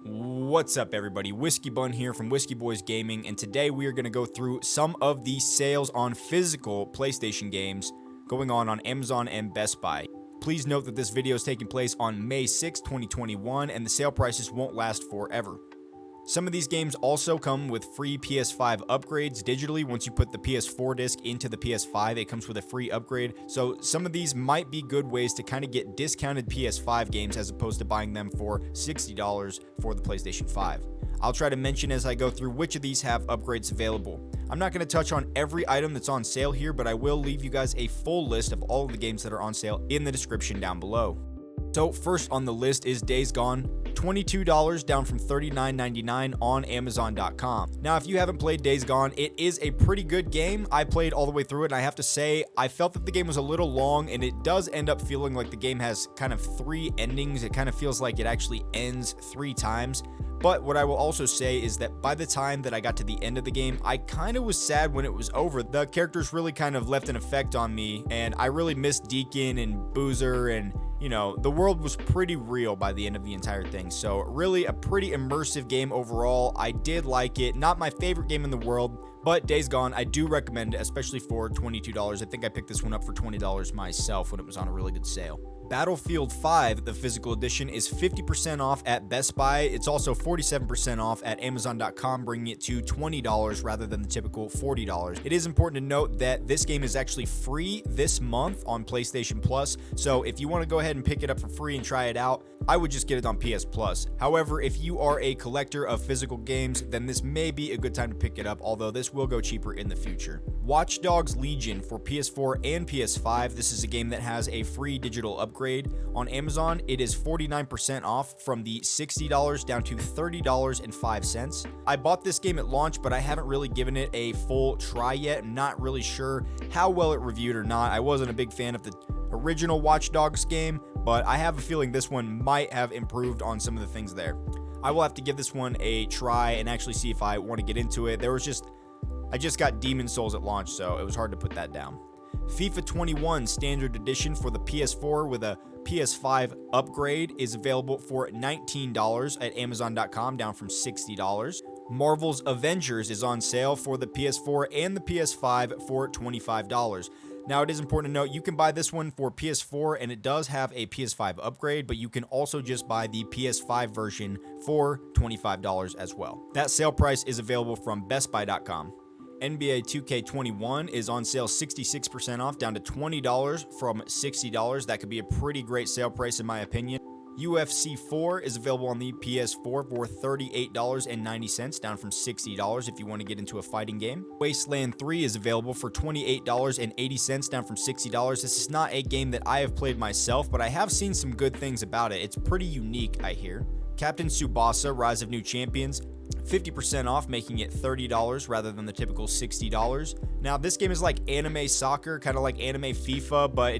What's up, everybody? Whiskey Bun here from WhiskeyBoysGaming, and today we are going to go through some of the sales on physical PlayStation games going on Amazon and Best Buy. Please note that this video is taking place on May 6, 2021, and the sale prices won't last forever. Some of these games also come with free PS5 upgrades digitally. Once you put the PS4 disc into the PS5, it comes with a free upgrade. So some of these might be good ways to kind of get discounted PS5 games as opposed to buying them for $60 for the PlayStation 5. I'll try to mention as I go through which of these have upgrades available. I'm not going to touch on every item that's on sale here, but I will leave you guys a full list of all of the games that are on sale in the description down below. So first on the list is Days Gone, $22 down from $39.99 on Amazon.com. Now, if you haven't played Days Gone, it is a pretty good game. I played all the way through it, and I have to say, I felt that the game was a little long, and it does end up feeling like the game has kind of three endings. It kind of feels like it actually ends 3 times. But what I will also say is that by the time that I got to the end of the game, I kind of was sad when it was over. The characters really kind of left an effect on me, and I really missed Deacon and Boozer, and you know, the world was pretty real by the end of the entire thing. So really a pretty immersive game overall. I did like it. Not my favorite game in the world, but Days Gone, I do recommend it, especially for $22. I think I picked this one up for $20 myself when it was on a really good sale. Battlefield 5, the physical edition, is 50% off at Best Buy. It's also 47% off at Amazon.com, bringing it to $20 rather than the typical $40. It is important to note that this game is actually free this month on PlayStation Plus, so if you want to go ahead and pick it up for free and try it out, I would just get it on PS Plus. However, if you are a collector of physical games, then this may be a good time to pick it up, although this will go cheaper in the future. Watch Dogs Legion for PS4 and PS5. This is a game that has a free digital upgrade. On Amazon, it is 49% off from the $60 down to $30.05. I bought this game at launch, but I haven't really given it a full try yet. I'm not really sure how well it reviewed or not. I wasn't a big fan of the original Watch Dogs game, but I have a feeling this one might have improved on some of the things there. I will have to give this one a try and actually see if I want to get into it. I just got Demon Souls at launch, so it was hard to put that down. FIFA 21 Standard Edition for the PS4 with a PS5 upgrade is available for $19 at Amazon.com, down from $60. Marvel's Avengers is on sale for the PS4 and the PS5 for $25. Now, it is important to note you can buy this one for PS4 and it does have a PS5 upgrade, but you can also just buy the PS5 version for $25 as well. That sale price is available from BestBuy.com. NBA 2K21 is on sale 66% off, down to $20 from $60. That could be a pretty great sale price in my opinion. UFC 4 is available on the PS4 for $38.90, down from $60 if you want to get into a fighting game. Wasteland 3 is available for $28.80, down from $60. This is not a game that I have played myself, but I have seen some good things about it. It's pretty unique, I hear. Captain Tsubasa Rise of New Champions, 50% off, making it $30 rather than the typical $60. Now, this game is like anime soccer, kind of like anime FIFA, but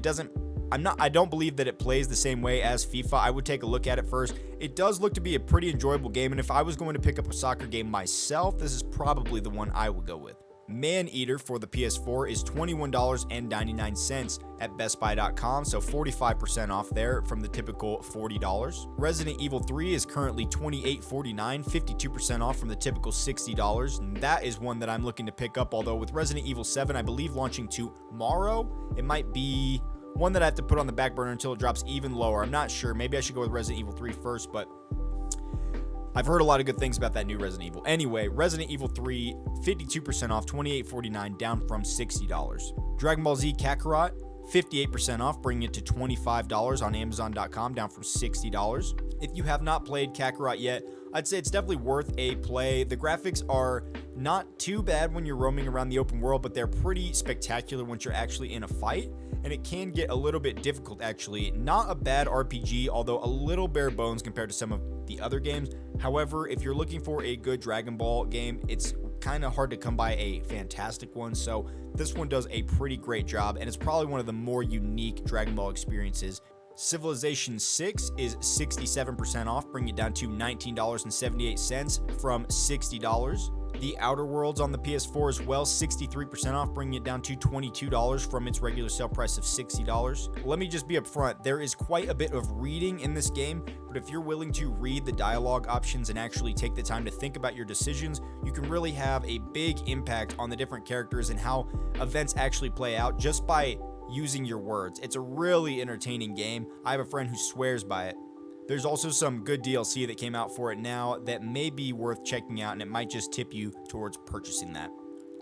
I don't believe that it plays the same way as FIFA. I would take a look at it first. It does look to be a pretty enjoyable game, and if I was going to pick up a soccer game myself, this is probably the one I would go with. Maneater for the PS4 is $21.99 at BestBuy.com, so 45% off there from the typical $40. Resident Evil 3 is currently $28.49, 52% off from the typical $60, and that is one that I'm looking to pick up, although with Resident Evil 7, I believe launching tomorrow, it might be one that I have to put on the back burner until it drops even lower. I'm not sure. Maybe I should go with Resident Evil 3 first, but I've heard a lot of good things about that new Resident Evil. Anyway, Resident Evil 3, 52% off, $28.49, down from $60. Dragon Ball Z Kakarot, 58% off, bringing it to $25 on Amazon.com, down from $60. If you have not played Kakarot yet, I'd say it's definitely worth a play. The graphics are not too bad when you're roaming around the open world, but they're pretty spectacular once you're actually in a fight, and it can get a little bit difficult actually. Not a bad RPG, although a little bare bones compared to some of the other games. However, if you're looking for a good Dragon Ball game, it's kind of hard to come by a fantastic one, so this one does a pretty great job, and it's probably one of the more unique Dragon Ball experiences. Civilization 6 is 67% off, bringing it down to $19.78 from $60. The Outer Worlds on the PS4 as well, 63% off, bringing it down to $22 from its regular sale price of $60. Let me just be upfront, there is quite a bit of reading in this game, but if you're willing to read the dialogue options and actually take the time to think about your decisions, you can really have a big impact on the different characters and how events actually play out just by using your words. It's a really entertaining game. I have a friend who swears by it. There's also some good DLC that came out for it now that may be worth checking out, and it might just tip you towards purchasing that.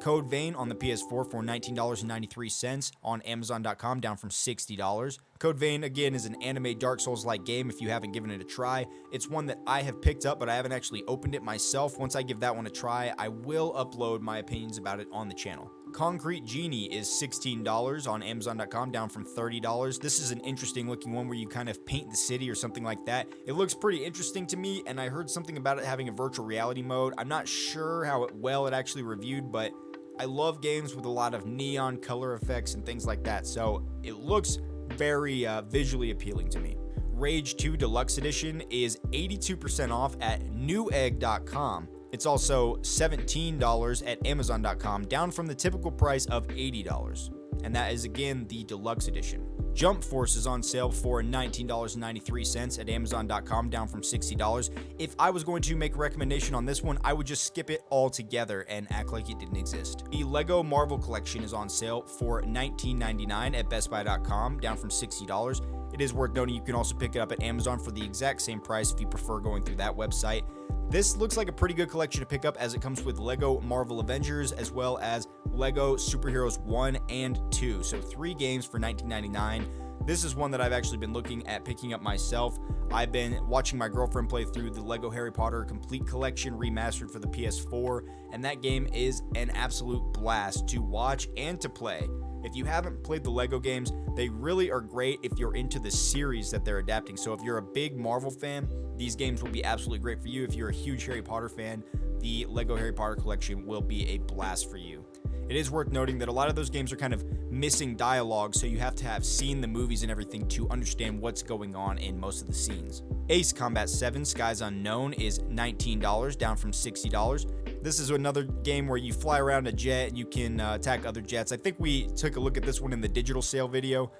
Code Vein on the PS4 for $19.93 on Amazon.com, down from $60. Code Vein, again, is an anime Dark Souls-like game if you haven't given it a try. It's one that I have picked up, but I haven't actually opened it myself. Once I give that one a try, I will upload my opinions about it on the channel. Concrete Genie is $16 on Amazon.com, down from $30. This is an interesting looking one where you kind of paint the city or something like that. It looks pretty interesting to me, and I heard something about it having a virtual reality mode. I'm not sure how well it actually reviewed, but I love games with a lot of neon color effects and things like that, so it looks very visually appealing to me. Rage 2 Deluxe Edition is 82% off at newegg.com. It's also $17 at Amazon.com, down from the typical price of $80. And that is, again, the Deluxe Edition. Jump Force is on sale for $19.93 at Amazon.com, down from $60. If I was going to make a recommendation on this one, I would just skip it altogether and act like it didn't exist. The Lego Marvel Collection is on sale for $19.99 at BestBuy.com, down from $60. It is worth noting you can also pick it up at Amazon for the exact same price if you prefer going through that website. This looks like a pretty good collection to pick up, as it comes with Lego Marvel Avengers as well as Lego Superheroes 1 and 2. So 3 games for $19.99. This is one that I've actually been looking at picking up myself. I've been watching my girlfriend play through the Lego Harry Potter Complete Collection remastered for the PS4, and that game is an absolute blast to watch and to play. If you haven't played the Lego games, they really are great if you're into the series that they're adapting. So if you're a big Marvel fan, these games will be absolutely great for you. If you're a huge Harry Potter fan, the Lego Harry Potter collection will be a blast for you. It is worth noting that a lot of those games are kind of missing dialogue, so you have to have seen the movies and everything to understand what's going on in most of the scenes. Ace Combat 7 Skies Unknown is $19, down from $60. This is another game where you fly around a jet and you can attack other jets. I think we took a look at this one in the digital sale video.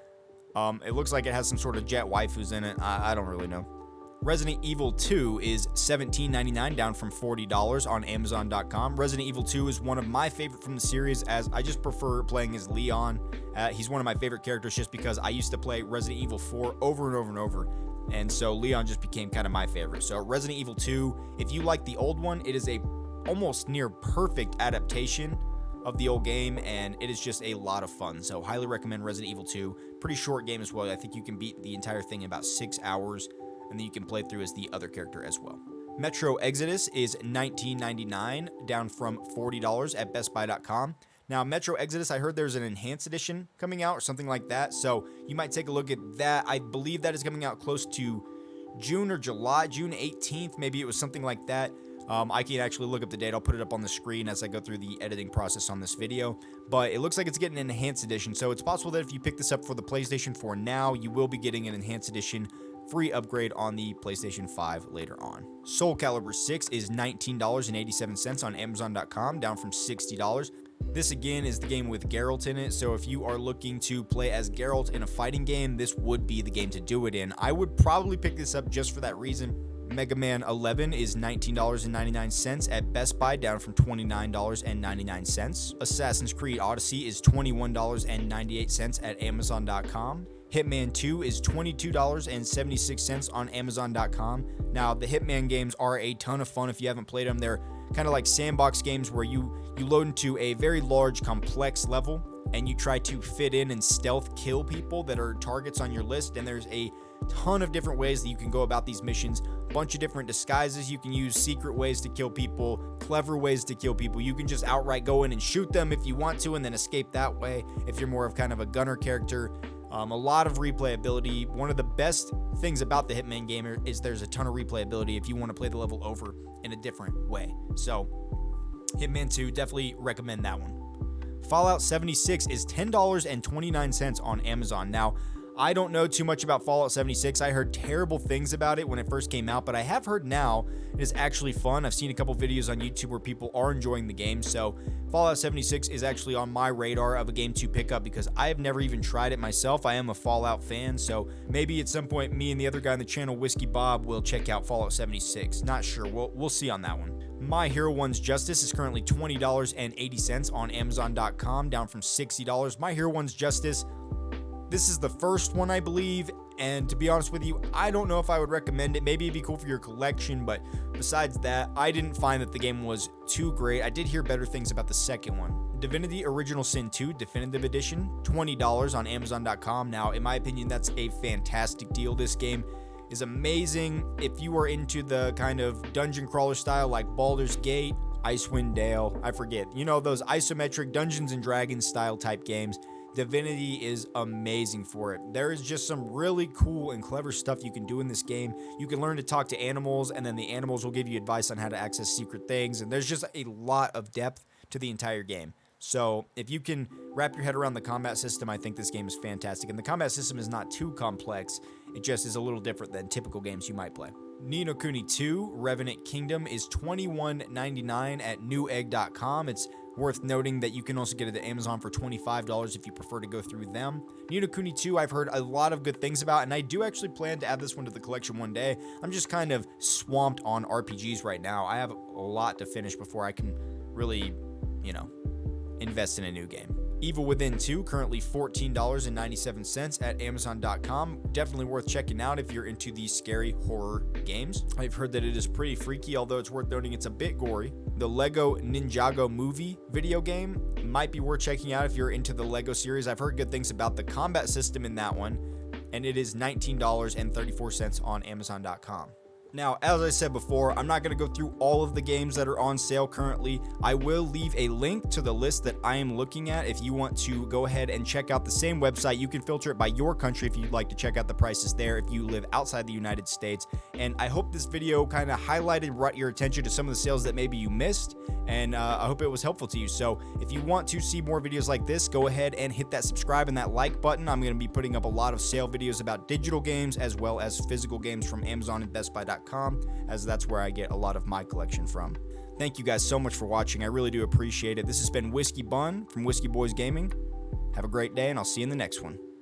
It looks like it has some sort of jet waifus in it. I don't really know. Resident Evil 2 is $17.99, down from $40 on Amazon.com. Resident Evil 2 is one of my favorite from the series, as I just prefer playing as Leon. He's one of my favorite characters just because I used to play Resident Evil 4 over and over and over, and so Leon just became kind of my favorite. So Resident Evil 2, if you like the old one, it is a almost near perfect adaptation of the old game, and it is just a lot of fun. So highly recommend Resident Evil 2. Pretty short game as well. I think you can beat the entire thing in about 6 hours, and then you can play through as the other character as well. Metro Exodus is $19.99, down from $40 at BestBuy.com. Now, Metro Exodus, I heard there's an enhanced edition coming out or something like that, so you might take a look at that. I believe that is coming out close to June or July, June 18th, maybe it was something like that. I can actually look up the date. I'll put it up on the screen as I go through the editing process on this video. But it looks like it's getting an enhanced edition, so it's possible that if you pick this up for the PlayStation 4 now, you will be getting an enhanced edition free upgrade on the PlayStation 5 later on. Soul Calibur 6 is $19.87 on Amazon.com, down from $60. This again is the game with Geralt in it, so if you are looking to play as Geralt in a fighting game, this would be the game to do it in. I would probably pick this up just for that reason. Mega Man 11 is $19.99 at Best Buy, down from $29.99. Assassin's Creed Odyssey is $21.98 at Amazon.com. Hitman 2 is $22.76 on Amazon.com. Now, the Hitman games are a ton of fun if you haven't played them. They're kind of like sandbox games where you load into a very large, complex level, and you try to fit in and stealth kill people that are targets on your list, and there's a ton of different ways that you can go about these missions. Bunch of different disguises you can use, secret ways to kill people, clever ways to kill people. You can just outright go in and shoot them if you want to and then escape that way if you're more of kind of a gunner character. A lot of replayability. One of the best things about the Hitman gamer is there's a ton of replayability if you want to play the level over in a different way. So Hitman 2, definitely recommend that one. Fallout 76 is $10.29 on Amazon. Now, I don't know too much about Fallout 76. I heard terrible things about it when it first came out, but I have heard now it is actually fun. I've seen a couple videos on YouTube where people are enjoying the game, so Fallout 76 is actually on my radar of a game to pick up because I have never even tried it myself. I am a Fallout fan, so maybe at some point me and the other guy on the channel, Whiskey Bob, will check out Fallout 76. Not sure. We'll see on that one. My Hero 1's Justice is currently $20.80 on Amazon.com, down from $60. My Hero 1's Justice, this is the first one, I believe, and to be honest with you, I don't know if I would recommend it. Maybe it'd be cool for your collection, but besides that, I didn't find that the game was too great. I did hear better things about the second one. Divinity Original Sin 2 Definitive Edition, $20 on Amazon.com. Now, in my opinion, that's a fantastic deal. This game is amazing if you are into the kind of dungeon crawler style like Baldur's Gate, Icewind Dale, I forget, you know, those isometric Dungeons and Dragons style type games. Divinity is amazing for it. There is just some really cool and clever stuff you can do in this game. You can learn to talk to animals, and then the animals will give you advice on how to access secret things, and there's just a lot of depth to the entire game. So if you can wrap your head around the combat system, I think this game is fantastic. And the combat system is not too complex. It just is a little different than typical games you might play. Ni no Kuni 2 Revenant Kingdom is $21.99 at newegg.com. It's worth noting that you can also get it at Amazon for $25 if you prefer to go through them. Ni no Kuni 2 I've heard a lot of good things about, and I do actually plan to add this one to the collection one day. I'm just kind of swamped on RPGs right now. I have a lot to finish before I can really, you know, invest in a new game. Evil Within 2, currently $14.97 at Amazon.com. Definitely worth checking out if you're into these scary horror games. I've heard that it is pretty freaky, although it's worth noting it's a bit gory. The Lego Ninjago Movie video game might be worth checking out if you're into the Lego series. I've heard good things about the combat system in that one, and it is $19.34 on Amazon.com. Now, as I said before, I'm not going to go through all of the games that are on sale currently. I will leave a link to the list that I am looking at if you want to go ahead and check out the same website. You can filter it by your country if you'd like to check out the prices there if you live outside the United States. And I hope this video kind of highlighted, brought your attention to some of the sales that maybe you missed, and I hope it was helpful to you. So if you want to see more videos like this, go ahead and hit that subscribe and that like button. I'm going to be putting up a lot of sale videos about digital games as well as physical games from Amazon and BestBuy.com, as that's where I get a lot of my collection from. Thank you guys so much for watching. I really do appreciate it. This has been Whiskey Bun from Whiskey Boys Gaming. Have a great day, and I'll see you in the next one.